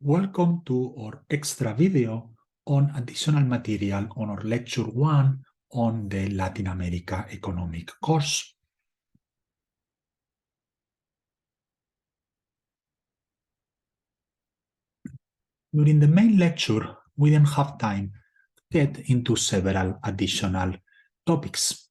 Welcome to our extra video on additional material on our lecture 1 on the Latin America economic course. During the main lecture, we didn't have time to get into several additional topics.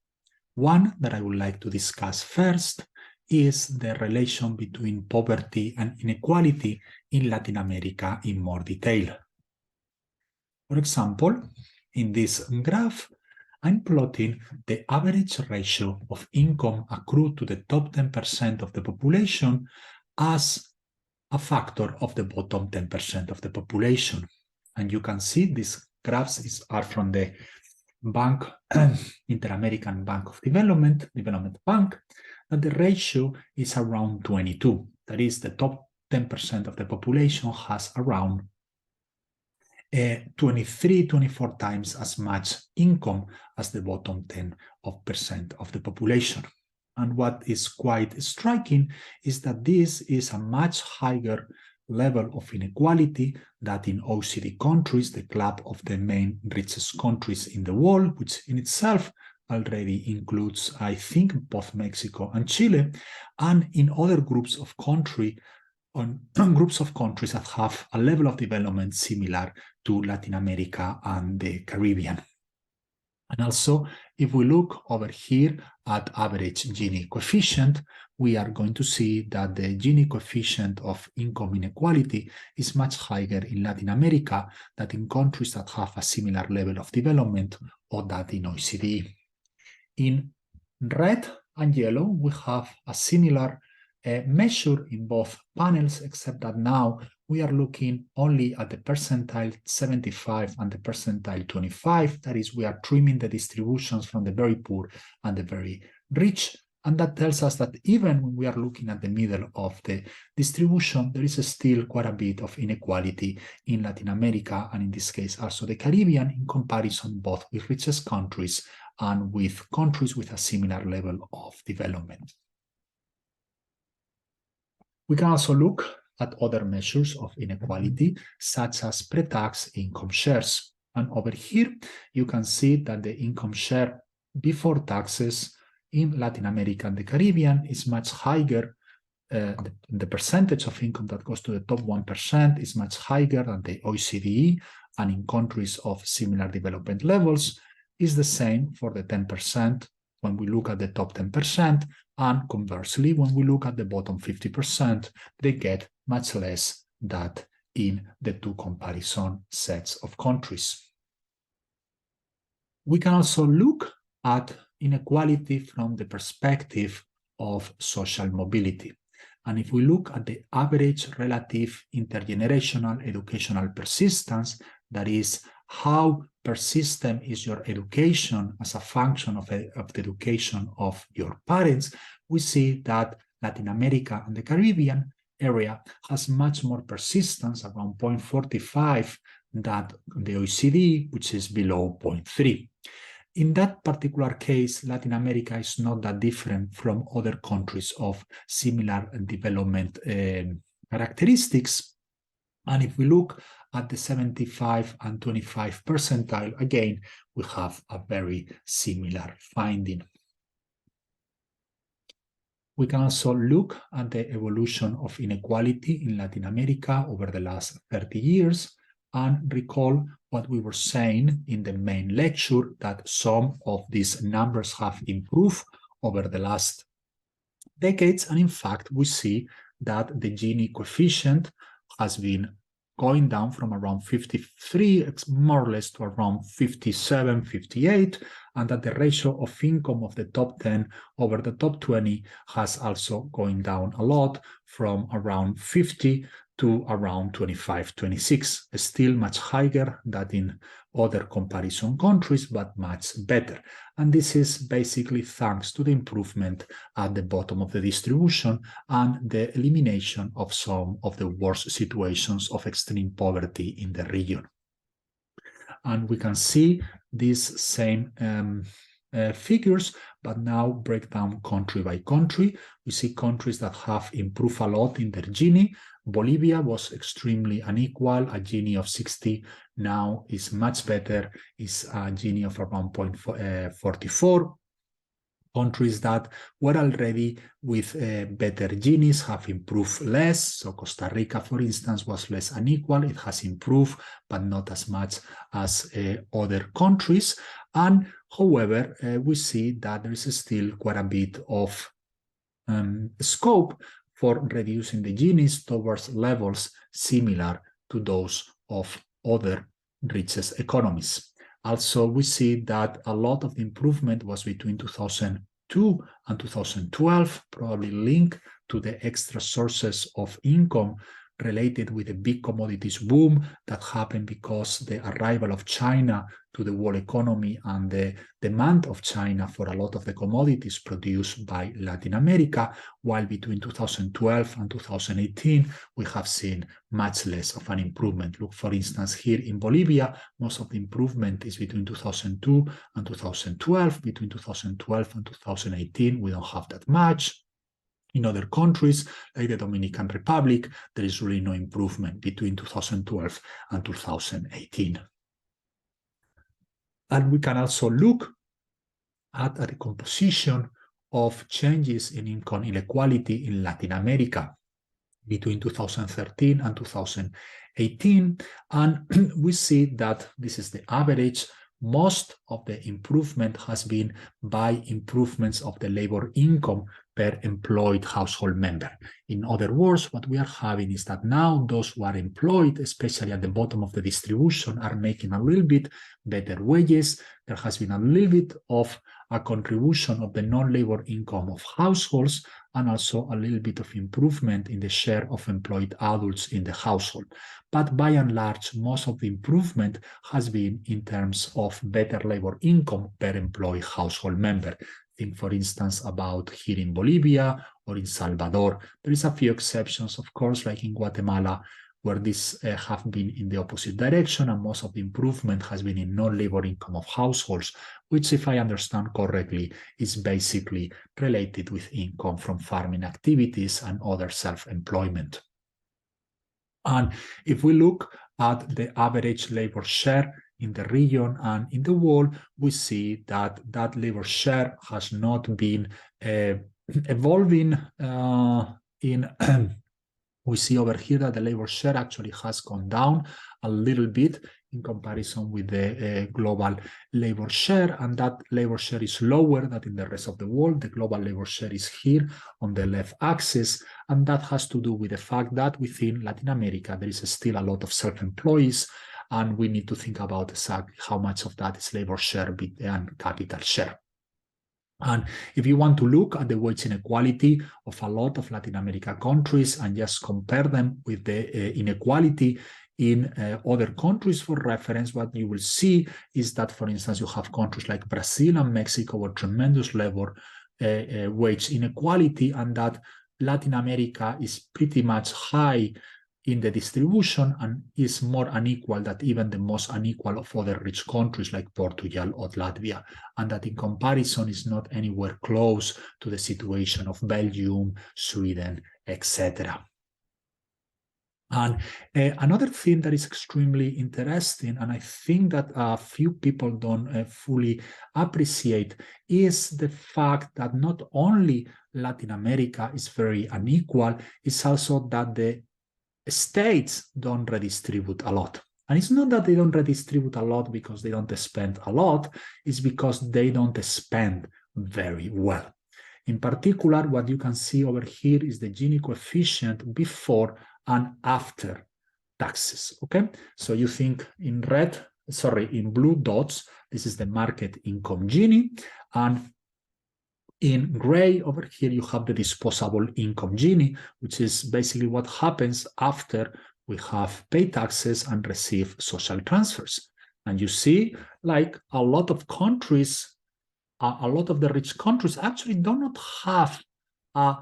One that I would like to discuss first is the relation between poverty and inequality in Latin America in more detail. For example, in this graph, I'm plotting the average ratio of income accrued to the top 10% of the population as a factor of the bottom 10% of the population. And you can see these graphs are from the Bank, Inter-American Bank of Development Bank, that the ratio is around 22. That is, the top 10% of the population has around 24 times as much income as the bottom 10% of the population. And what is quite striking is that this is a much higher level of inequality than in OECD countries, the club of the main richest countries in the world, which in itself already includes, I think, both Mexico and Chile, and in other groups of countries that have a level of development similar to Latin America and the Caribbean. And also, if we look over here at average Gini coefficient, we are going to see that the Gini coefficient of income inequality is much higher in Latin America than in countries that have a similar level of development or that in OECD. In red and yellow, we have a similar measure in both panels, except that now we are looking only at the percentile 75 and the percentile 25. That is, we are trimming the distributions from the very poor and the very rich. And that tells us that even when we are looking at the middle of the distribution, there is still quite a bit of inequality in Latin America, and in this case also the Caribbean, in comparison both with richest countries and with countries with a similar level of development. We can also look at other measures of inequality, such as pre-tax income shares. And over here, you can see that the income share before taxes in Latin America and the Caribbean is much higher. The percentage of income that goes to the top 1% is much higher than the OECD, and in countries of similar development levels is the same for the 10% when we look at the top 10%, and conversely, when we look at the bottom 50%, they get much less than in the two comparison sets of countries. We can also look at inequality from the perspective of social mobility. And if we look at the average relative intergenerational educational persistence, that is, how persistent is your education as a function of the education of your parents, we see that Latin America and the Caribbean area has much more persistence, around 0.45, than the OECD, which is below 0.3. In that particular case, Latin America is not that different from other countries of similar development characteristics. And if we look at the 75 and 25 percentile, again, we have a very similar finding. We can also look at the evolution of inequality in Latin America over the last 30 years and recall what we were saying in the main lecture, that some of these numbers have improved over the last decades. And in fact, we see that the Gini coefficient has been going down from around 53, more or less, to around 57, 58, and that the ratio of income of the top 10 over the top 20 has also going down a lot, from around 50 to around 25, 26. Still much higher than in other comparison countries, but much better. And this is basically thanks to the improvement at the bottom of the distribution and the elimination of some of the worst situations of extreme poverty in the region. And we can see these same figures, but now break down country by country. We see countries that have improved a lot in their Gini, Bolivia was extremely unequal. A Gini of 60 now is much better, is a Gini of around 0.44. Countries that were already with better Ginis have improved less. So Costa Rica, for instance, was less unequal. It has improved, but not as much as other countries. And however, we see that there is still quite a bit of scope for reducing the Ginis towards levels similar to those of other richest economies. Also, we see that a lot of the improvement was between 2002 and 2012, probably linked to the extra sources of income related with the big commodities boom that happened because the arrival of China to the world economy and the demand of China for a lot of the commodities produced by Latin America, while between 2012 and 2018, we have seen much less of an improvement. Look, for instance, here in Bolivia, most of the improvement is between 2002 and 2012. Between 2012 and 2018, we don't have that much. In other countries, like the Dominican Republic, there is really no improvement between 2012 and 2018. And we can also look at the composition of changes in income inequality in Latin America between 2013 and 2018. And we see that this is the average. Most of the improvement has been by improvements of the labor income per employed household member. In other words, what we are having is that now those who are employed, especially at the bottom of the distribution, are making a little bit better wages. There has been a little bit of a contribution of the non-labor income of households, and also a little bit of improvement in the share of employed adults in the household. But by and large, most of the improvement has been in terms of better labor income per employed household member. Think, for instance, about here in Bolivia or in Salvador. There is a few exceptions, of course, like in Guatemala, where these have been in the opposite direction, and most of the improvement has been in non-labor income of households, which, if I understand correctly, is basically related with income from farming activities and other self-employment. And if we look at the average labor share in the region and in the world, we see that that labor share has not been evolving we see over here that the labor share actually has gone down a little bit in comparison with the global labor share, and that labor share is lower than in the rest of the world. The global labor share is here on the left axis, and that has to do with the fact that within Latin America there is still a lot of self-employees, and we need to think about exactly how much of that is labor share and capital share. And if you want to look at the wage inequality of a lot of Latin American countries and just compare them with the inequality in other countries for reference, what you will see is that, for instance, you have countries like Brazil and Mexico with tremendous labor wage inequality, and that Latin America is pretty much high in the distribution and is more unequal than even the most unequal of other rich countries like Portugal or Latvia, and that in comparison is not anywhere close to the situation of Belgium, Sweden, etc. And another thing that is extremely interesting, and I think that a few people don't fully appreciate, is the fact that not only Latin America is very unequal, it's also that the states don't redistribute a lot. And it's not that they don't redistribute a lot because they don't spend a lot, it's because they don't spend very well. In particular, what you can see over here is the Gini coefficient before and after taxes, okay? So you think in blue dots, this is the market income Gini, and in gray over here, you have the disposable income Gini, which is basically what happens after we have paid taxes and receive social transfers. And you see, like a lot of countries, a lot of the rich countries actually do not have a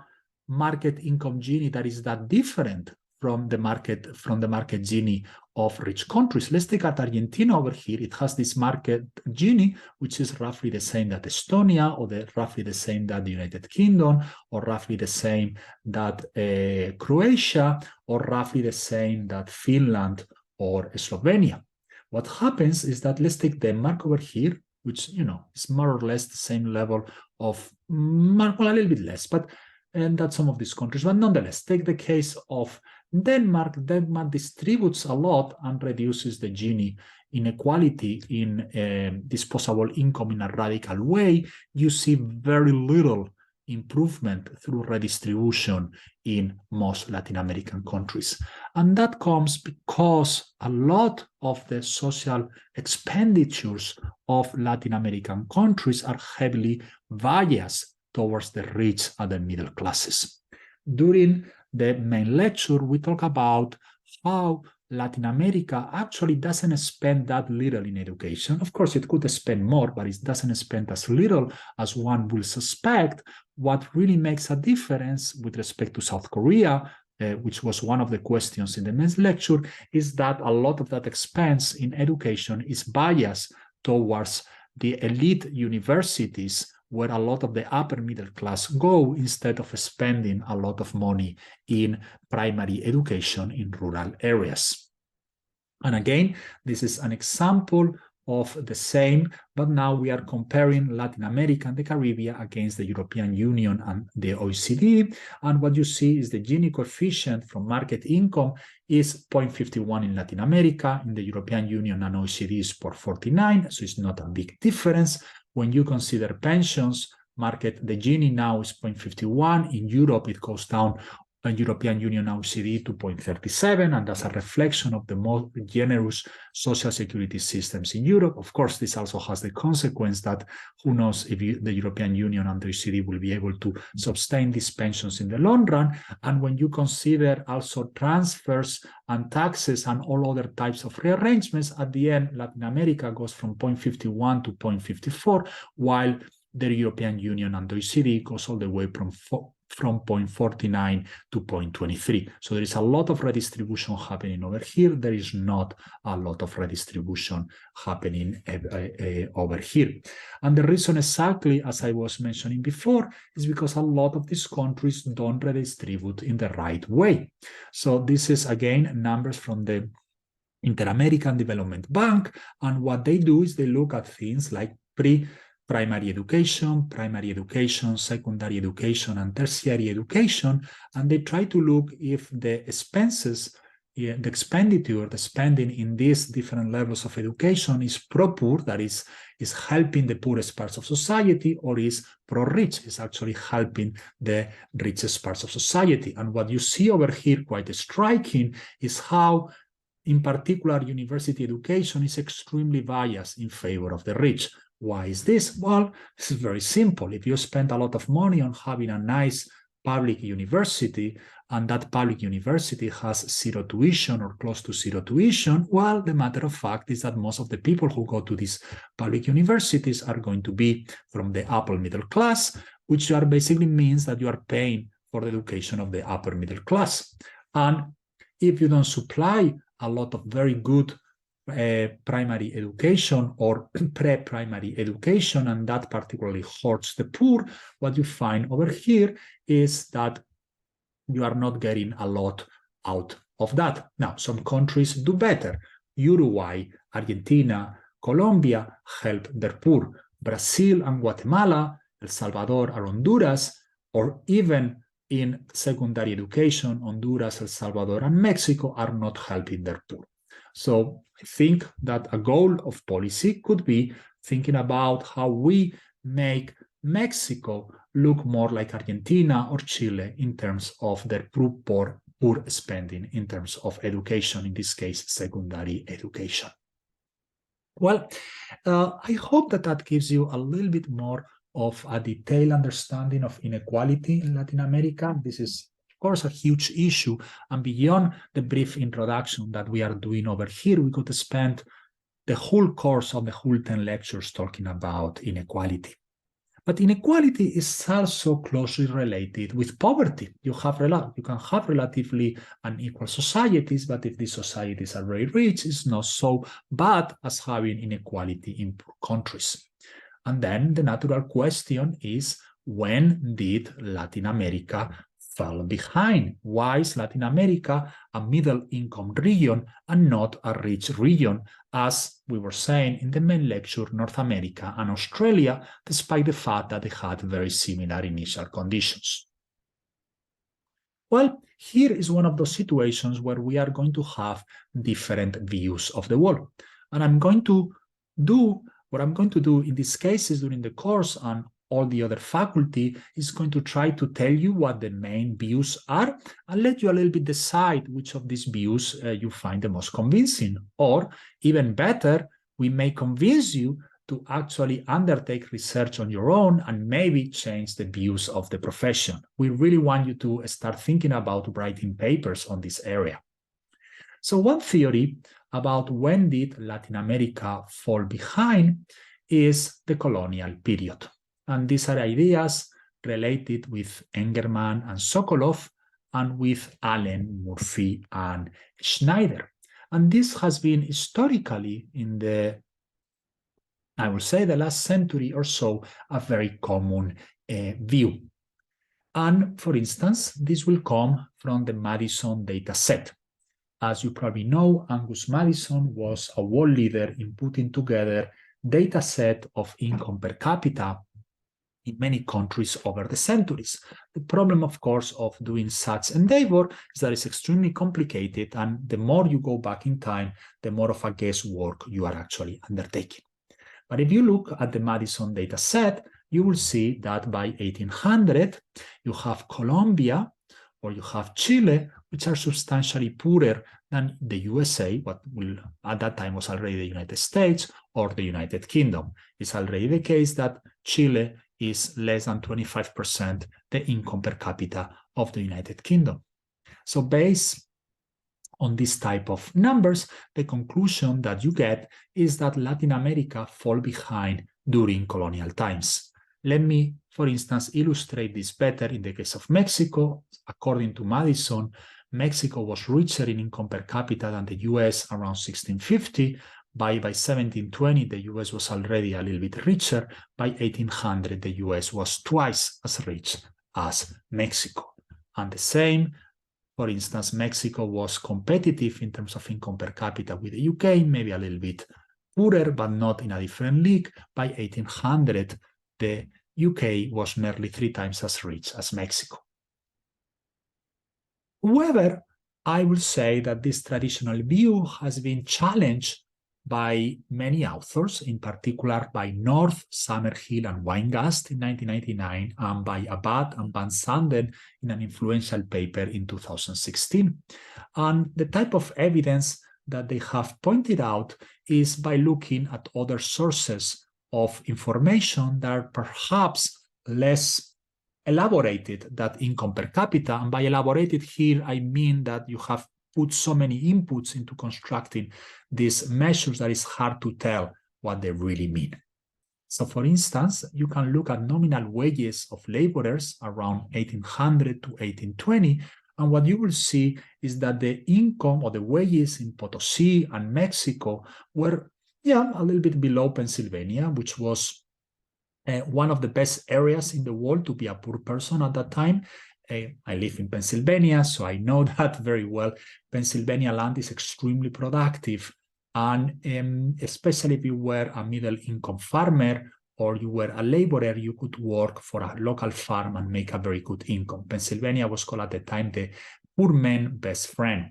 market income Gini that is that different from the market Gini of rich countries. Let's take at Argentina over here. It has this market Gini, which is roughly the same that Estonia, or roughly the same that the United Kingdom, or roughly the same that Croatia, or roughly the same that Finland or Slovenia. What happens is that, let's take Denmark over here, which, you know, is more or less the same level of, well, a little bit less, but and that's some of these countries. But nonetheless, take the case of Denmark. Denmark distributes a lot and reduces the Gini inequality in disposable income in a radical way. You see very little improvement through redistribution in most Latin American countries. And that comes because a lot of the social expenditures of Latin American countries are heavily biased towards the rich and the middle classes. During the main lecture, we talk about how Latin America actually doesn't spend that little in education. Of course, it could spend more, but it doesn't spend as little as one will suspect. What really makes a difference with respect to South Korea, which was one of the questions in the main lecture, is that a lot of that expense in education is biased towards the elite universities, where a lot of the upper middle class go, instead of spending a lot of money in primary education in rural areas. And again, this is an example of the same, but now we are comparing Latin America and the Caribbean against the European Union and the OECD. And what you see is the Gini coefficient from market income is 0.51 in Latin America. In the European Union and OECD is 0.49, so it's not a big difference. When you consider pensions, the Gini now is 0.51. In Europe, it goes down, European Union OECD to 0.37, and that's a reflection of the more generous social security systems in Europe. Of course, this also has the consequence that who knows if the European Union and the OECD will be able to sustain these pensions in the long run. And when you consider also transfers and taxes and all other types of rearrangements, at the end, Latin America goes from 0.51 to 0.54, while the European Union and the OECD goes all the way from 0.49 to 0.23. So there is a lot of redistribution happening over here. There is not a lot of redistribution happening over here. And the reason, exactly as I was mentioning before, is because a lot of these countries don't redistribute in the right way. So this is, again, numbers from the Inter-American Development Bank. And what they do is they look at things like primary education, secondary education, and tertiary education, and they try to look if the expenses, the expenditure, the spending in these different levels of education is pro-poor, that is helping the poorest parts of society, or is pro-rich, is actually helping the richest parts of society. And what you see over here, quite striking, is how, in particular, university education is extremely biased in favor of the rich. Why is this? Well, this is very simple. If you spend a lot of money on having a nice public university, and that public university has zero tuition or close to zero tuition, well, the matter of fact is that most of the people who go to these public universities are going to be from the upper middle class, which basically means that you are paying for the education of the upper middle class. And if you don't supply a lot of very good primary education or pre-primary education, and that particularly hurts the poor, what you find over here is that you are not getting a lot out of that. Now, some countries do better. Uruguay, Argentina, Colombia help their poor. Brazil and Guatemala, El Salvador and Honduras, or even in secondary education, Honduras, El Salvador, and Mexico are not helping their poor. So I think that a goal of policy could be thinking about how we make Mexico look more like Argentina or Chile in terms of their poor spending in terms of education, in this case, secondary education. Well, I hope that gives you a little bit more of a detailed understanding of inequality in Latin America. This is, of course, a huge issue, and beyond the brief introduction that we are doing over here, we could spend the whole course of the whole 10 lectures talking about inequality. But inequality is also closely related with poverty. You can have relatively unequal societies, but if these societies are very rich, it's not so bad as having inequality in poor countries. And then the natural question is, when did Latin America fall behind? Why is Latin America a middle-income region and not a rich region, as we were saying in the main lecture, North America and Australia, despite the fact that they had very similar initial conditions? Well, here is one of those situations where we are going to have different views of the world. And what I'm going to do in these cases during the course, and all the other faculty is going to try to tell you what the main views are and let you a little bit decide which of these views you find the most convincing. Or even better, we may convince you to actually undertake research on your own and maybe change the views of the profession. We really want you to start thinking about writing papers on this area. So one theory about when did Latin America fall behind is the colonial period. And these are ideas related with Engerman and Sokolov and with Allen, Murphy, and Schneider. And this has been historically in the, I would say, the last century or so, a very common view. And for instance, this will come from the Madison data set. As you probably know, Angus Madison was a world leader in putting together data set of income per capita in many countries over the centuries. The problem, of course, of doing such endeavor is that it's extremely complicated, and the more you go back in time, the more of a guesswork you are actually undertaking. But if you look at the Madison data set, you will see that by 1800, you have Colombia or you have Chile, which are substantially poorer than the USA, what will at that time was already the United States or the United Kingdom. It's already the case that Chile is less than 25% the income per capita of the United Kingdom. So based on this type of numbers, the conclusion that you get is that Latin America fall behind during colonial times. Let me, for instance, illustrate this better in the case of Mexico. According to Madison, Mexico was richer in income per capita than the US around 1650. By 1720, the US was already a little bit richer. By 1800, the US was twice as rich as Mexico. And the same, for instance, Mexico was competitive in terms of income per capita with the UK, maybe a little bit poorer, but not in a different league. By 1800, the UK was nearly 3 times as rich as Mexico. However, I will say that this traditional view has been challenged by many authors, in particular by North, Summerhill, and Weingast in 1999, and by Abad and Van Sanden in an influential paper in 2016. And the type of evidence that they have pointed out is by looking at other sources of information that are perhaps less elaborated than income per capita. And by elaborated here, I mean that you have put so many inputs into constructing these measures that it's hard to tell what they really mean. So for instance, you can look at nominal wages of laborers around 1800 to 1820, and what you will see is that the income or the wages in Potosí and Mexico were a little bit below Pennsylvania, which was one of the best areas in the world to be a poor person at that time. I live in Pennsylvania, so I know that very well. Pennsylvania land is extremely productive, and especially if you were a middle-income farmer or you were a laborer, you could work for a local farm and make a very good income. Pennsylvania was called at the time the poor man's best friend,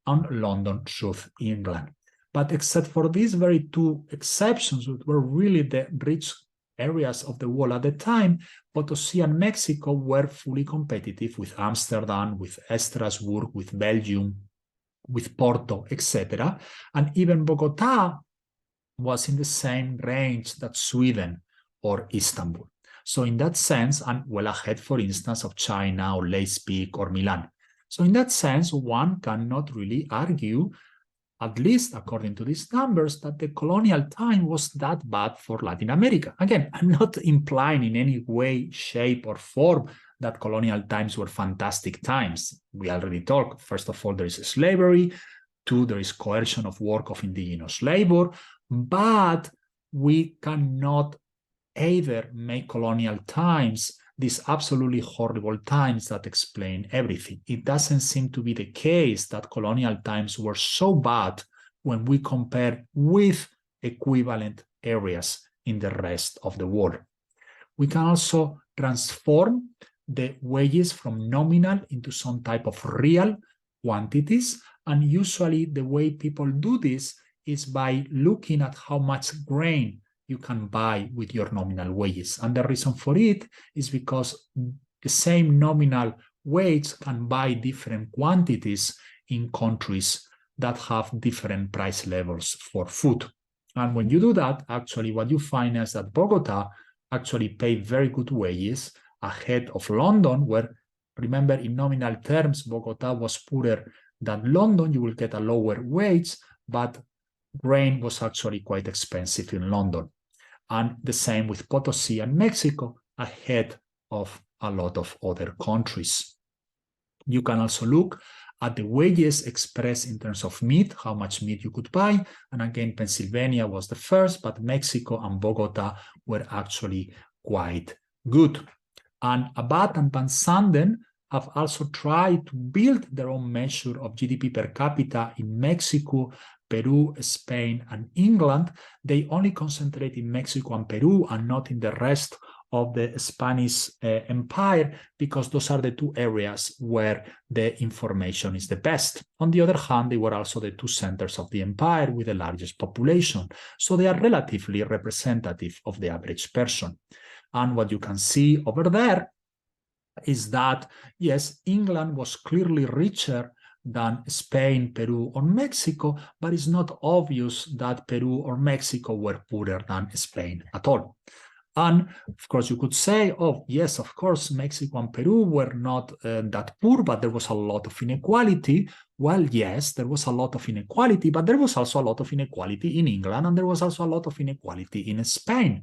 and London, South England. But except for these very two exceptions, which were really the rich areas of the world at the time, Potosí and Mexico were fully competitive with Amsterdam, with Strasbourg, with Belgium, with Porto, etc. And even Bogota was in the same range that Sweden or Istanbul. So in that sense, and well ahead, for instance, of China or Leipzig or Milan. So in that sense, one cannot really argue at least according to these numbers, that the colonial time was that bad for Latin America. Again, I'm not implying in any way, shape, or form that colonial times were fantastic times. We already talked. First of all, there is slavery. Two, there is coercion of work of indigenous labor. But we cannot either make colonial times these absolutely horrible times that explain everything. It doesn't seem to be the case that colonial times were so bad when we compare with equivalent areas in the rest of the world. We can also transform the wages from nominal into some type of real quantities, and usually the way people do this is by looking at how much grain you can buy with your nominal wages. And the reason for it is because the same nominal wage can buy different quantities in countries that have different price levels for food. And when you do that, actually what you find is that Bogota actually paid very good wages ahead of London, where, remember, in nominal terms, Bogota was poorer than London. You will get a lower wage, but grain was actually quite expensive in London. And the same with Potosí and Mexico, ahead of a lot of other countries. You can also look at the wages expressed in terms of meat, how much meat you could buy. And again, Pennsylvania was the first, but Mexico and Bogota were actually quite good. And Abad and Van Sanden have also tried to build their own measure of GDP per capita in Mexico, Peru, Spain, and England. They only concentrate in Mexico and Peru and not in the rest of the Spanish empire, because those are the two areas where the information is the best. On the other hand, they were also the two centers of the empire with the largest population. So they are relatively representative of the average person. And what you can see over there is that, yes, England was clearly richer than Spain, Peru, or Mexico, but it's not obvious that Peru or Mexico were poorer than Spain at all. And of course, you could say, oh, yes, of course, Mexico and Peru were not that poor, but there was a lot of inequality. Well, yes, there was a lot of inequality, but there was also a lot of inequality in England, and there was also a lot of inequality in Spain.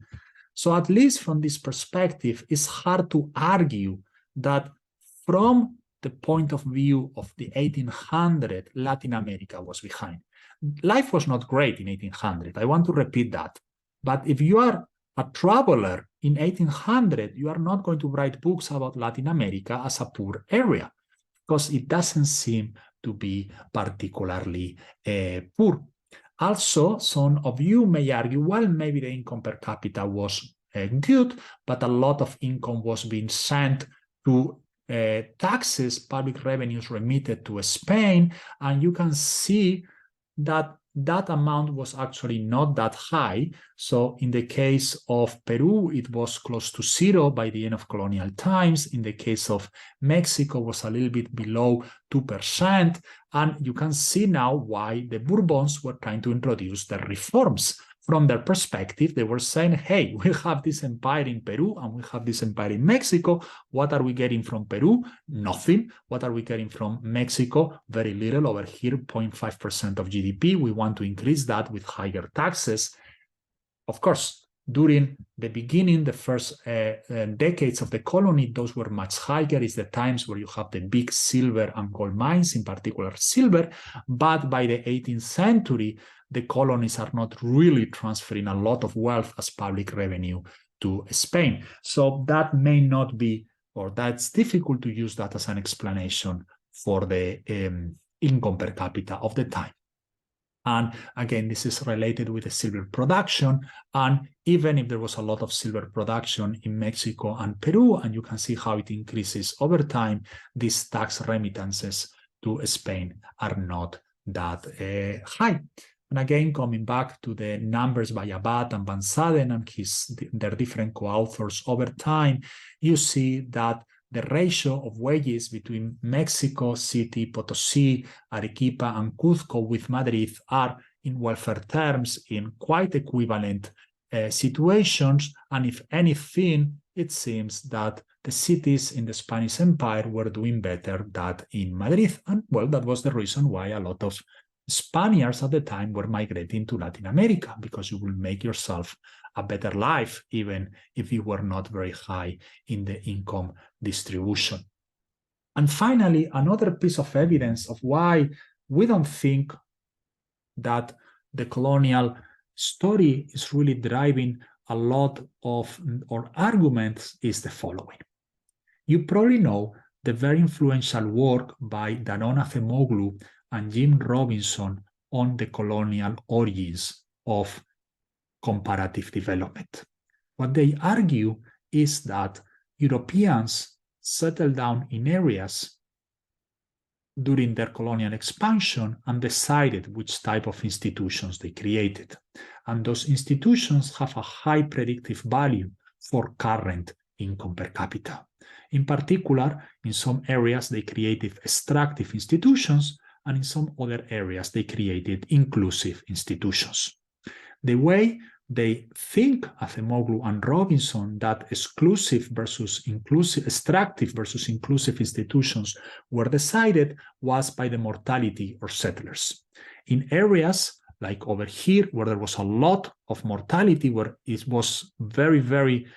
So at least from this perspective, it's hard to argue that from the point of view of the 1800, Latin America was behind. Life was not great in 1800. I want to repeat that. But if you are a traveler in 1800, you are not going to write books about Latin America as a poor area, because it doesn't seem to be particularly poor. Also, some of you may argue, well, maybe the income per capita was good, but a lot of income was being sent to taxes, public revenues remitted to Spain, and you can see that that amount was actually not that high. So in the case of Peru, it was close to zero by the end of colonial times. In the case of Mexico, it was a little bit below 2%. And you can see now why the Bourbons were trying to introduce the reforms. From their perspective, they were saying, hey, we have this empire in Peru and we have this empire in Mexico. What are we getting from Peru? Nothing. What are we getting from Mexico? Very little. Over here, 0.5% of GDP. We want to increase that with higher taxes. Of course, during the beginning, the first decades of the colony, those were much higher. It's the times where you have the big silver and gold mines, in particular silver. But by the 18th century, the colonies are not really transferring a lot of wealth as public revenue to Spain. So that may not be, or that's difficult to use that as an explanation for the income per capita of the time. And again, this is related with the silver production. And even if there was a lot of silver production in Mexico and Peru, and you can see how it increases over time, these tax remittances to Spain are not that high. And again, coming back to the numbers by Abad and Van Sanden and their different co-authors over time, you see that the ratio of wages between Mexico City, Potosí, Arequipa, and Cuzco with Madrid are, in welfare terms, in quite equivalent situations. And if anything, it seems that the cities in the Spanish Empire were doing better than in Madrid. And well, that was the reason why a lot of Spaniards at the time were migrating to Latin America because you will make yourself a better life even if you were not very high in the income distribution. And finally, another piece of evidence of why we don't think that the colonial story is really driving a lot of our arguments is the following. You probably know the very influential work by Daron Acemoglu and Jim Robinson on the colonial origins of comparative development. What they argue is that Europeans settled down in areas during their colonial expansion and decided which type of institutions they created. And those institutions have a high predictive value for current income per capita. In particular, in some areas, they created extractive institutions, and in some other areas, they created inclusive institutions. The way they think, Acemoglu and Robinson, that exclusive versus inclusive, extractive versus inclusive institutions were decided was by the mortality of settlers. In areas like over here, where there was a lot of mortality, where it was very, very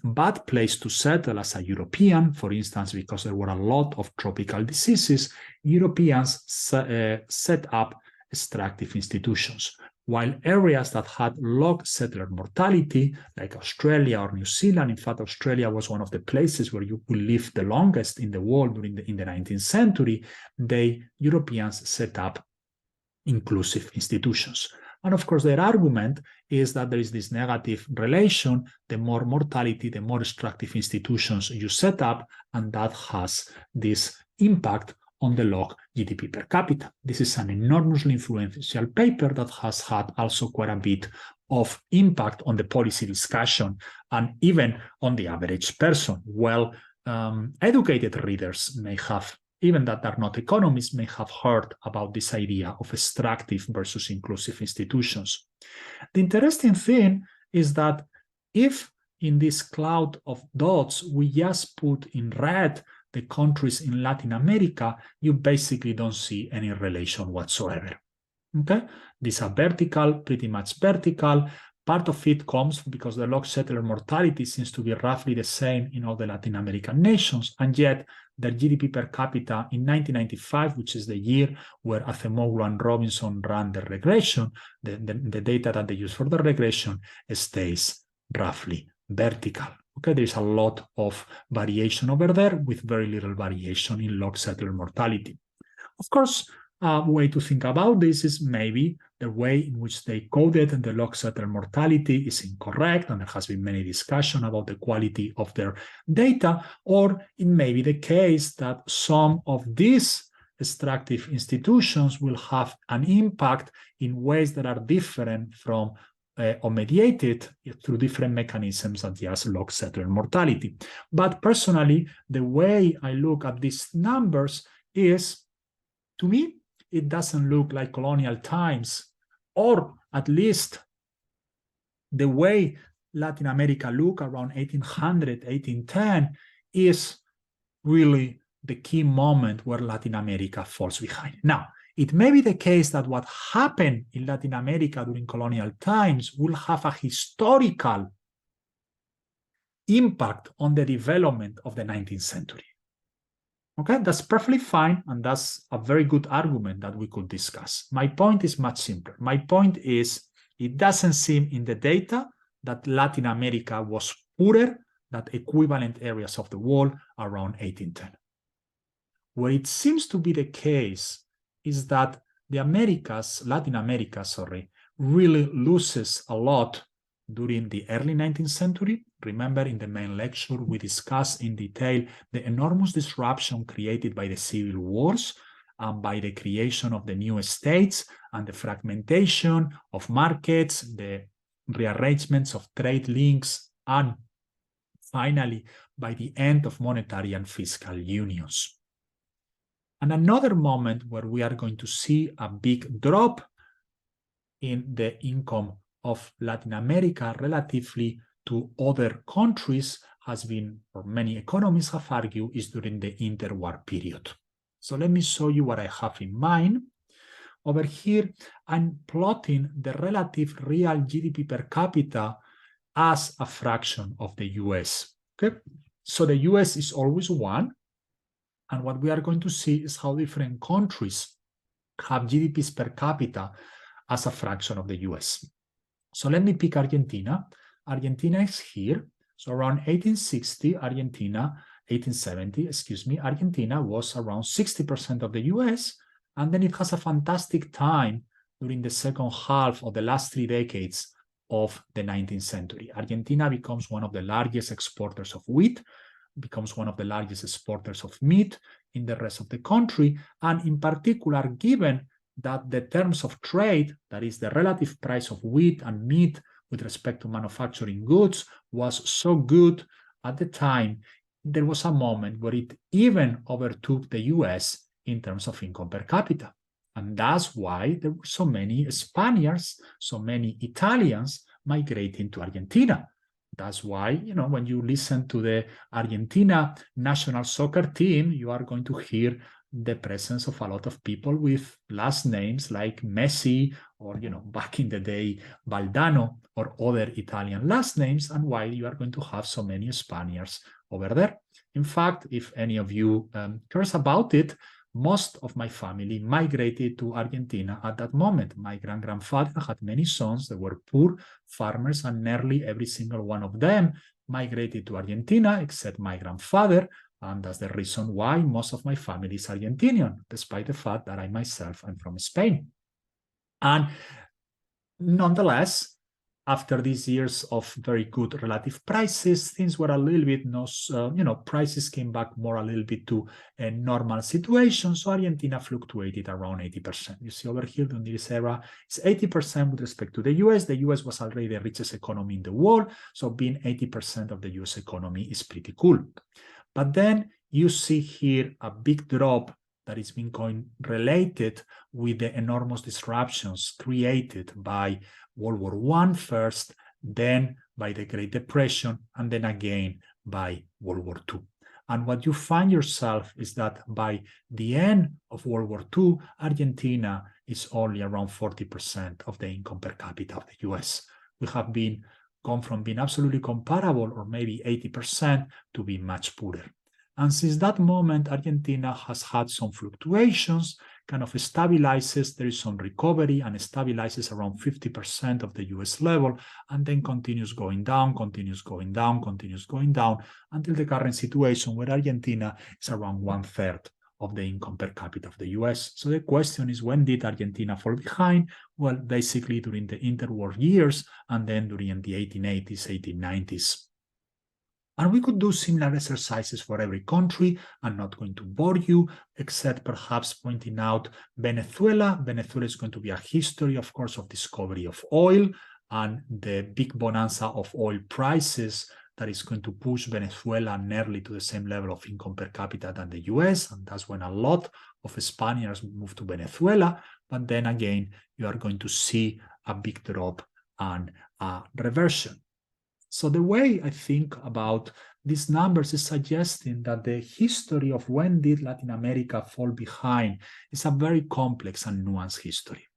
bad place to settle as a European, for instance, because there were a lot of tropical diseases, Europeans set up extractive institutions. While areas that had low settler mortality, like Australia or New Zealand, in fact, Australia was one of the places where you could live the longest in the world in the 19th century, the Europeans set up inclusive institutions. And of course, their argument is that there is this negative relation, the more mortality, the more extractive institutions you set up, and that has this impact on the log GDP per capita. This is an enormously influential paper that has had also quite a bit of impact on the policy discussion and even on the average person. Well, educated readers may have, even that are not economists, may have heard about this idea of extractive versus inclusive institutions. The interesting thing is that if in this cloud of dots we just put in red the countries in Latin America, you basically don't see any relation whatsoever. Okay? These are vertical, pretty much vertical. Part of it comes because the log settler mortality seems to be roughly the same in all the Latin American nations, and yet their GDP per capita in 1995, which is the year where Acemoglu and Robinson ran the regression, the data that they use for the regression stays roughly vertical. Okay, there's a lot of variation over there with very little variation in log settler mortality. Of course, a way to think about this is maybe the way in which they coded the log settler mortality is incorrect, and there has been many discussion about the quality of their data, or it may be the case that some of these extractive institutions will have an impact in ways that are different from or mediated through different mechanisms than just log settler mortality. But personally, the way I look at these numbers is, to me, it doesn't look like colonial times, or at least the way Latin America looked around 1800, 1810 is really the key moment where Latin America falls behind. Now, it may be the case that what happened in Latin America during colonial times will have a historical impact on the development of the 19th century. Okay, that's perfectly fine, and that's a very good argument that we could discuss. My point is much simpler. My point is, it doesn't seem in the data that Latin America was poorer than equivalent areas of the world around 1810. Where it seems to be the case is that the Latin America, really loses a lot during the early 19th century. Remember, in the main lecture, we discussed in detail the enormous disruption created by the civil wars and by the creation of the new states and the fragmentation of markets, the rearrangements of trade links, and finally, by the end of monetary and fiscal unions. And another moment where we are going to see a big drop in the income of Latin America relatively to other countries has been, or many economists have argued, is during the interwar period. So let me show you what I have in mind. Over here, I'm plotting the relative real GDP per capita as a fraction of the US. Okay, so the US is always 1, and what we are going to see is how different countries have GDPs per capita as a fraction of the US. So let me pick Argentina. Argentina is here. So around 1860, 1870, excuse me, Argentina was around 60% of the US, and then it has a fantastic time during the second half of the last 3 decades of the 19th century. Argentina becomes one of the largest exporters of wheat, becomes one of the largest exporters of meat in the rest of the country, and in particular, given that the terms of trade, that is the relative price of wheat and meat with respect to manufacturing goods, was so good at the time, there was a moment where it even overtook the US in terms of income per capita. And that's why there were so many Spaniards, so many Italians migrating to Argentina. That's why, when you listen to the Argentina national soccer team, you are going to hear the presence of a lot of people with last names like Messi or, back in the day, Valdano or other Italian last names, and why you are going to have so many Spaniards over there. In fact, if any of you cares about it, most of my family migrated to Argentina at that moment. My grandfather had many sons that were poor farmers, and nearly every single one of them migrated to Argentina, except my grandfather. And that's the reason why most of my family is Argentinian, despite the fact that I myself am from Spain. And nonetheless, after these years of very good relative prices, things were a little bit, prices came back more a little bit to a normal situation. So Argentina fluctuated around 80%. You see over here during this era, it's 80% with respect to the US. The US was already the richest economy in the world. So being 80% of the US economy is pretty cool. But then you see here a big drop that is being related with the enormous disruptions created by World War I first, then by the Great Depression, and then again by World War II. And what you find yourself is that by the end of World War II, Argentina is only around 40% of the income per capita of the US. We have gone from being absolutely comparable, or maybe 80%, to being much poorer. And since that moment, Argentina has had some fluctuations, kind of stabilizes, there is some recovery, and stabilizes around 50% of the US level, and then continues going down, continues going down, continues going down, until the current situation where Argentina is around 1/3 of the income per capita of the US. So the question is, when did Argentina fall behind? Well, basically during the interwar years, and then during the 1880s, 1890s. And we could do similar exercises for every country. I'm not going to bore you, except perhaps pointing out Venezuela. Venezuela is going to be a history, of course, of discovery of oil and the big bonanza of oil prices that is going to push Venezuela nearly to the same level of income per capita than the US. And that's when a lot of Spaniards move to Venezuela. But then again, you are going to see a big drop and a reversion. So the way I think about these numbers is suggesting that the history of when did Latin America fall behind is a very complex and nuanced history.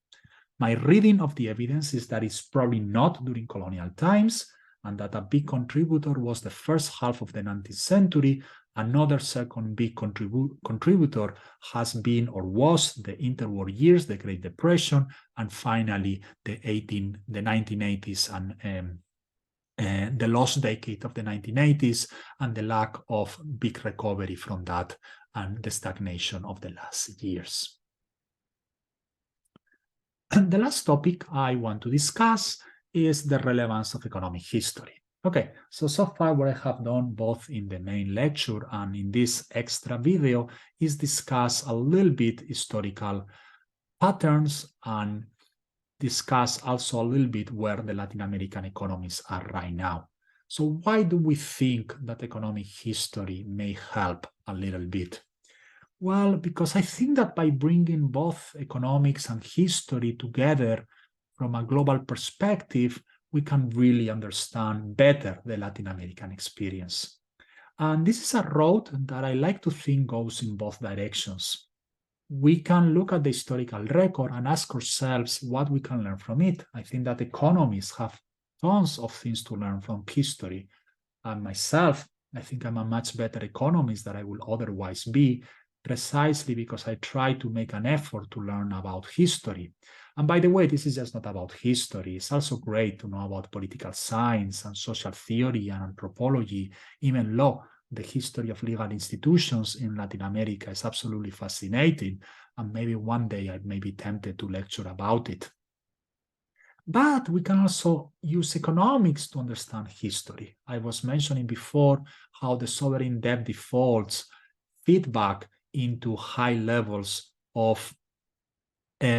My reading of the evidence is that it's probably not during colonial times, and that a big contributor was the first half of the 19th century. Another second big contributor has been or was the interwar years, the Great Depression, and finally the 1980s and the lost decade of the 1980s, and the lack of big recovery from that, and the stagnation of the last years. And the last topic I want to discuss is the relevance of economic history. Okay, so far what I have done both in the main lecture and in this extra video is discuss a little bit historical patterns and discuss also a little bit where the Latin American economies are right now. So why do we think that economic history may help a little bit? Well, because I think that by bringing both economics and history together from a global perspective, we can really understand better the Latin American experience. And this is a road that I like to think goes in both directions. we can look at the historical record and ask ourselves what we can learn from it. I think that economists have tons of things to learn from history. And myself, I think I'm a much better economist than I would otherwise be, precisely because I try to make an effort to learn about history. And by the way, this is just not about history. It's also great to know about political science and social theory and anthropology, even law. The history of legal institutions in Latin America is absolutely fascinating. And maybe one day I may be tempted to lecture about it. But we can also use economics to understand history. I was mentioning before how the sovereign debt defaults feedback into high levels of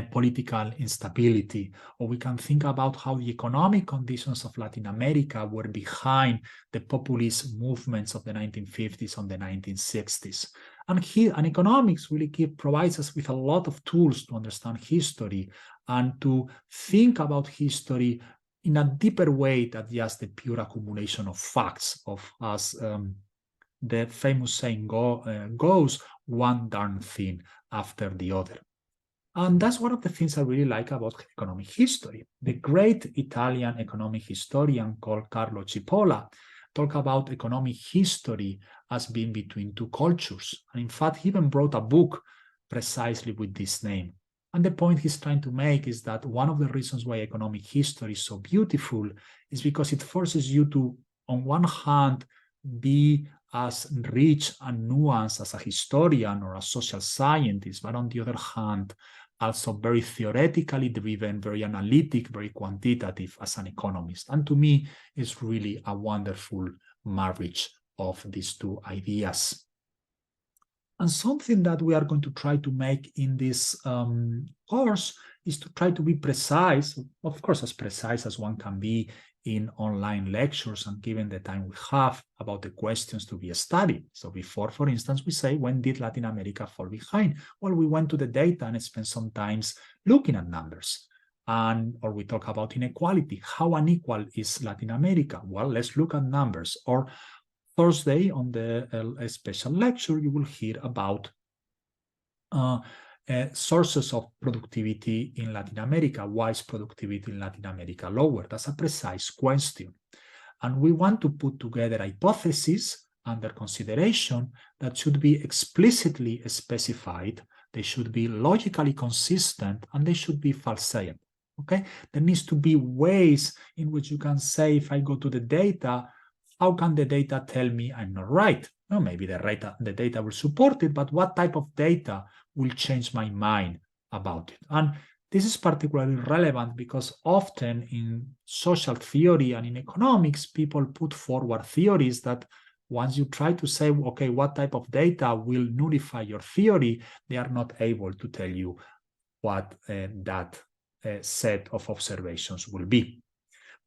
political instability, or we can think about how the economic conditions of Latin America were behind the populist movements of the 1950s and the 1960s. And economics really provides us with a lot of tools to understand history and to think about history in a deeper way than just the pure accumulation of facts, as the famous saying goes, one darn thing after the other. And that's one of the things I really like about economic history. The great Italian economic historian called Carlo Cipolla talked about economic history as being between two cultures. And in fact, he even wrote a book precisely with this name. And the point he's trying to make is that one of the reasons why economic history is so beautiful is because it forces you to, on one hand, be as rich and nuanced as a historian or a social scientist, but on the other hand, also very theoretically driven, very analytic, very quantitative as an economist. And to me, it's really a wonderful marriage of these two ideas. And something that we are going to try to make in this course is to try to be precise, of course, as precise as one can be in online lectures and given the time we have about the questions to be studied. So before, for instance, we say, when did Latin America fall behind? Well, we went to the data and spent some time looking at numbers. Or we talk about inequality. How unequal is Latin America? Well, let's look at numbers. Or Thursday on the special lecture, you will hear about sources of productivity in Latin America. Why is productivity in Latin America lower? That's a precise question. And we want to put together hypotheses under consideration that should be explicitly specified, they should be logically consistent, and they should be falseable. Okay? There needs to be ways in which you can say, if I go to the data, how can the data tell me I'm not right? No, maybe the data will support it, but what type of data will change my mind about it? And this is particularly relevant because often in social theory and in economics, people put forward theories that once you try to say, okay, what type of data will nullify your theory, they are not able to tell you what that set of observations will be.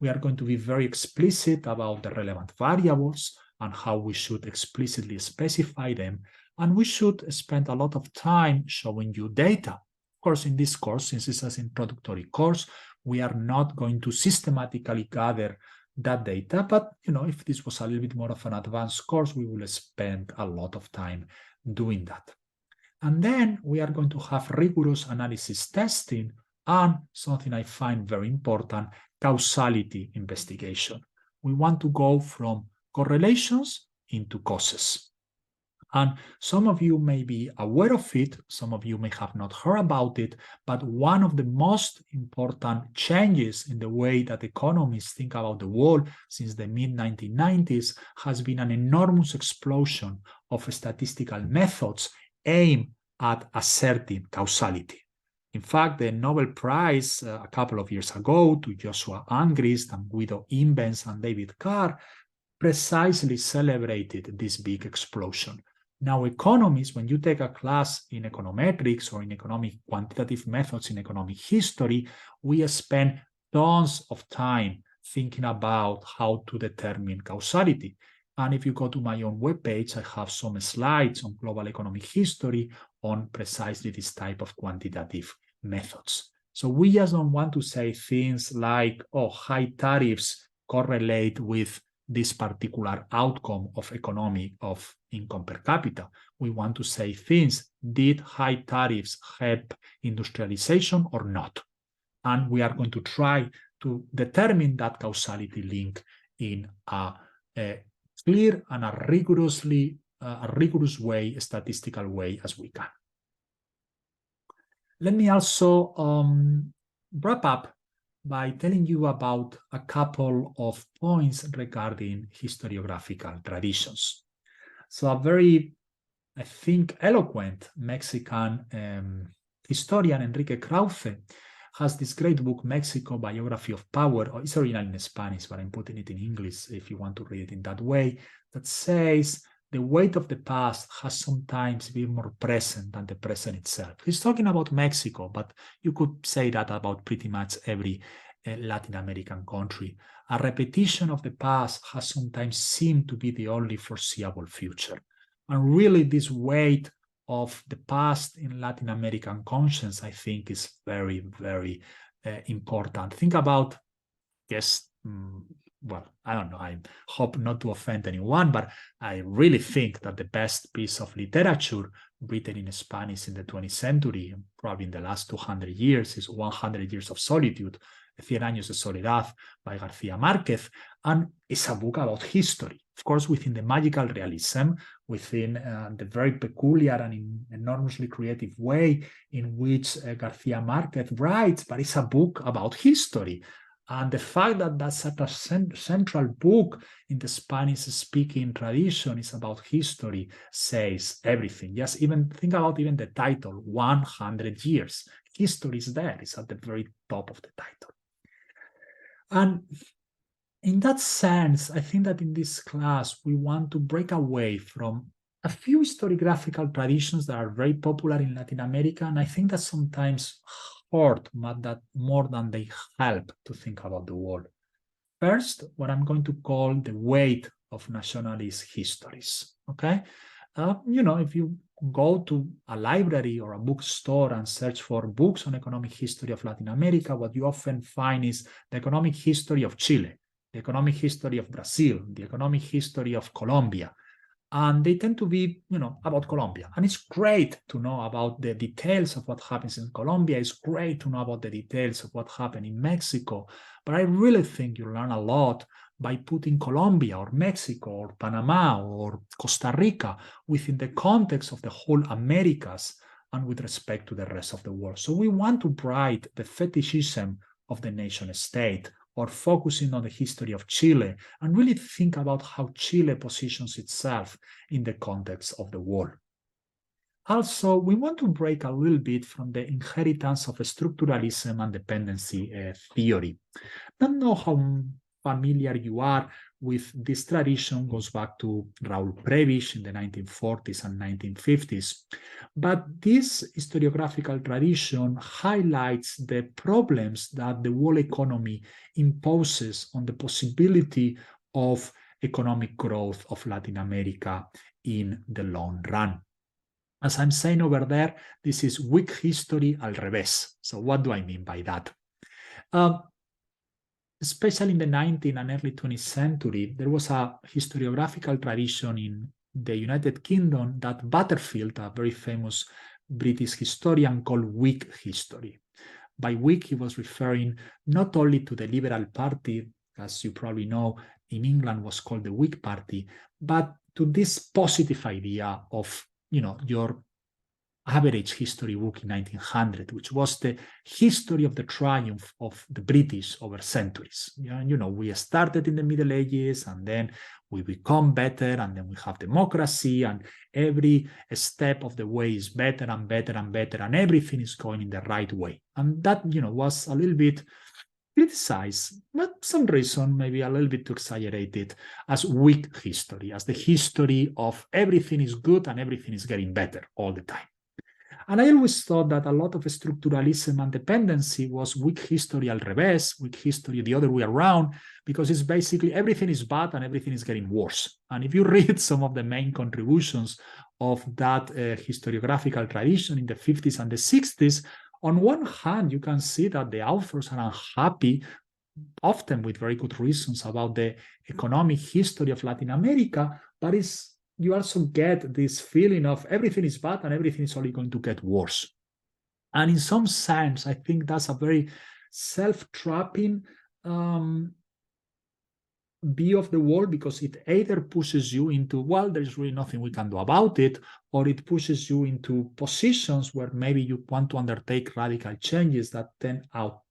We are going to be very explicit about the relevant variables and how we should explicitly specify them. And we should spend a lot of time showing you data. Of course, in this course, since it's an introductory course, we are not going to systematically gather that data. But, if this was a little bit more of an advanced course, we will spend a lot of time doing that. And then we are going to have rigorous analysis testing and something I find very important, causality investigation. We want to go from correlations into causes. And some of you may be aware of it, some of you may have not heard about it, but one of the most important changes in the way that economists think about the world since the mid-1990s has been an enormous explosion of statistical methods aimed at asserting causality. In fact, the Nobel Prize a couple of years ago to Joshua Angrist and Guido Imbens and David Carr precisely celebrated this big explosion. Now, economists, when you take a class in econometrics or in economic quantitative methods in economic history, we spend tons of time thinking about how to determine causality. And if you go to my own webpage, I have some slides on global economic history on precisely this type of quantitative methods. So we just don't want to say things like, oh, high tariffs correlate with this particular outcome of economic of income per capita. We want to say things, did high tariffs help industrialization or not? And we are going to try to determine that causality link in a clear and a rigorous way, a statistical way as we can. Let me also wrap up by telling you about a couple of points regarding historiographical traditions. So a very, I think, eloquent Mexican historian, Enrique Krauze, has this great book, Mexico, Biography of Power. It's original in Spanish, but I'm putting it in English if you want to read it in that way, that says the weight of the past has sometimes been more present than the present itself. He's talking about Mexico, but you could say that about pretty much every Latin American country. A repetition of the past has sometimes seemed to be the only foreseeable future. And really, this weight of the past in Latin American conscience, I think, is very, very important. Think about, yes, well, I don't know, I hope not to offend anyone, but I really think that the best piece of literature written in Spanish in the 20th century, probably in the last 200 years, is 100 Years of Solitude, 100 Años de Soledad by García Márquez, and it's a book about history. Of course, within the magical realism, within the very peculiar and enormously creative way in which García Márquez writes, but it's a book about history. And the fact that that's such a central book in the Spanish-speaking tradition is about history says everything. Just even think about even the title, 100 Years. History is there. It's at the very top of the title. And in that sense, I think that in this class, we want to break away from a few historiographical traditions that are very popular in Latin America, and I think that sometimes hurt more than they help to think about the world. First, what I'm going to call the weight of nationalist histories, okay? If you go to a library or a bookstore and search for books on economic history of Latin America, what you often find is the economic history of Chile, the economic history of Brazil, the economic history of Colombia. And they tend to be, about Colombia. And it's great to know about the details of what happens in Colombia. It's great to know about the details of what happened in Mexico. But I really think you learn a lot by putting Colombia or Mexico or Panama or Costa Rica within the context of the whole Americas and with respect to the rest of the world. So we want to brighten the fetishism of the nation state, or focusing on the history of Chile, and really think about how Chile positions itself in the context of the world. Also, we want to break a little bit from the inheritance of structuralism and dependency theory. I don't know how familiar you are with this tradition, goes back to Raúl Prebisch in the 1940s and 1950s. But this historiographical tradition highlights the problems that the world economy imposes on the possibility of economic growth of Latin America in the long run. As I'm saying over there, this is weak history al revés. So what do I mean by that? Especially in the 19th and early 20th century, there was a historiographical tradition in the United Kingdom that Butterfield, a very famous British historian, called weak history. By weak, he was referring not only to the Liberal Party, as you probably know, in England was called the Whig Party, but to this positive idea of, your average history book in 1900, which was the history of the triumph of the British over centuries. We started in the Middle Ages, and then we become better, and then we have democracy, and every step of the way is better and better and better, and everything is going in the right way. And that, was a little bit criticized, but some reason, maybe a little bit too exaggerated, as weak history, as the history of everything is good and everything is getting better all the time. And I always thought that a lot of structuralism and dependency was weak history al revés, weak history the other way around, because it's basically everything is bad and everything is getting worse. And if you read some of the main contributions of that historiographical tradition in the 50s and the 60s, on one hand, you can see that the authors are unhappy often with very good reasons about the economic history of Latin America, but you also get this feeling of everything is bad and everything is only going to get worse. And in some sense, I think that's a very self-trapping view of the world, because it either pushes you into, well, there's really nothing we can do about it, or it pushes you into positions where maybe you want to undertake radical changes that turn out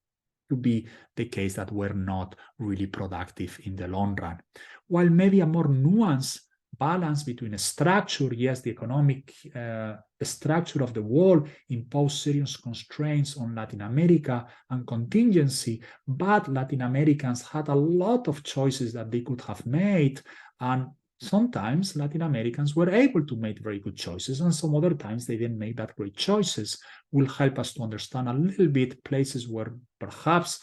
to be the case that were not really productive in the long run. While maybe a more nuanced balance between a structure, yes, the economic structure of the world imposed serious constraints on Latin America and contingency, but Latin Americans had a lot of choices that they could have made, and sometimes Latin Americans were able to make very good choices, and some other times they didn't make that great choices, will help us to understand a little bit places where perhaps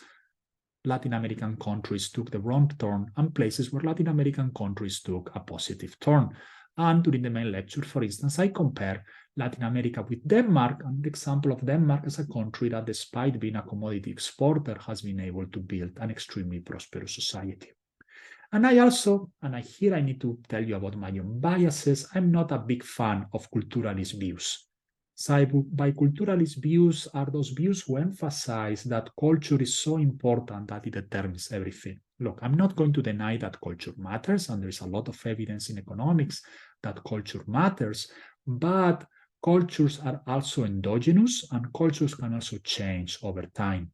Latin American countries took the wrong turn and places where Latin American countries took a positive turn. And during the main lecture, for instance, I compare Latin America with Denmark, and the example of Denmark as a country that, despite being a commodity exporter, has been able to build an extremely prosperous society. And here I need to tell you about my own biases. I'm not a big fan of culturalist views. So by culturalist views are those views who emphasize that culture is so important that it determines everything. Look, I'm not going to deny that culture matters, and there's a lot of evidence in economics that culture matters, but cultures are also endogenous, and cultures can also change over time.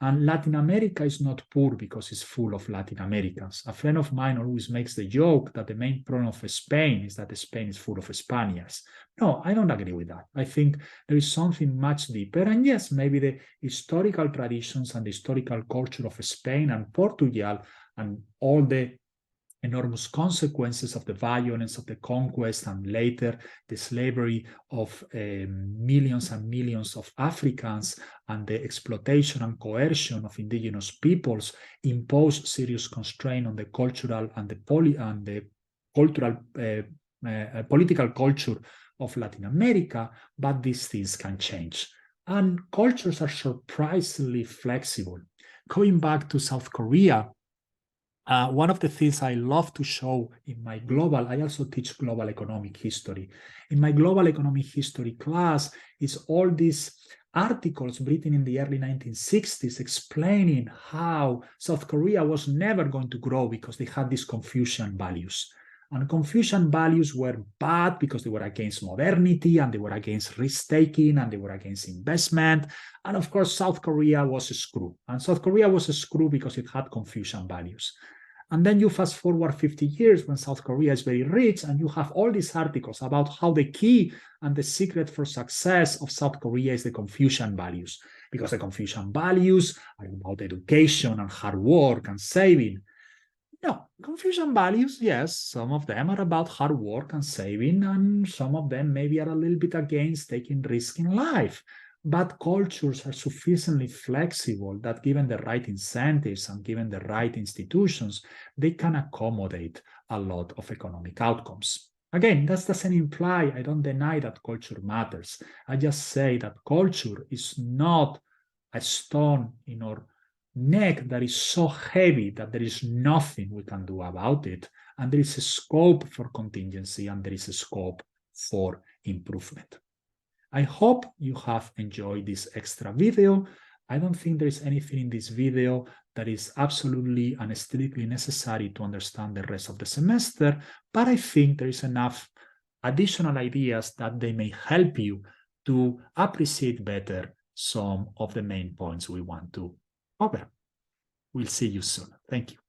And Latin America is not poor because it's full of Latin Americans. A friend of mine always makes the joke that the main problem of Spain is that Spain is full of Spaniards. No, I don't agree with that. I think there is something much deeper. And yes, maybe the historical traditions and the historical culture of Spain and Portugal and all the enormous consequences of the violence of the conquest and later the slavery of millions and millions of Africans and the exploitation and coercion of indigenous peoples impose serious constraint on the cultural and the political culture of Latin America, but these things can change. And cultures are surprisingly flexible. Going back to South Korea, one of the things I love to show in my I also teach global economic history. In my global economic history class is all these articles written in the early 1960s explaining how South Korea was never going to grow because they had these Confucian values. And Confucian values were bad because they were against modernity and they were against risk-taking and they were against investment. And of course, South Korea was a screw. And South Korea was a screw because it had Confucian values. And then you fast forward 50 years when South Korea is very rich and you have all these articles about how the key and the secret for success of South Korea is the Confucian values. Because the Confucian values are about education and hard work and saving. No, Confucian values, yes, some of them are about hard work and saving, and some of them maybe are a little bit against taking risk in life. But cultures are sufficiently flexible that given the right incentives and given the right institutions, they can accommodate a lot of economic outcomes. Again, that doesn't imply, I don't deny that culture matters. I just say that culture is not a stone in our neck that is so heavy that there is nothing we can do about it. And there is a scope for contingency and there is a scope for improvement. I hope you have enjoyed this extra video. I don't think there is anything in this video that is absolutely and strictly necessary to understand the rest of the semester, but I think there is enough additional ideas that they may help you to appreciate better some of the main points we want to cover. We'll see you soon. Thank you.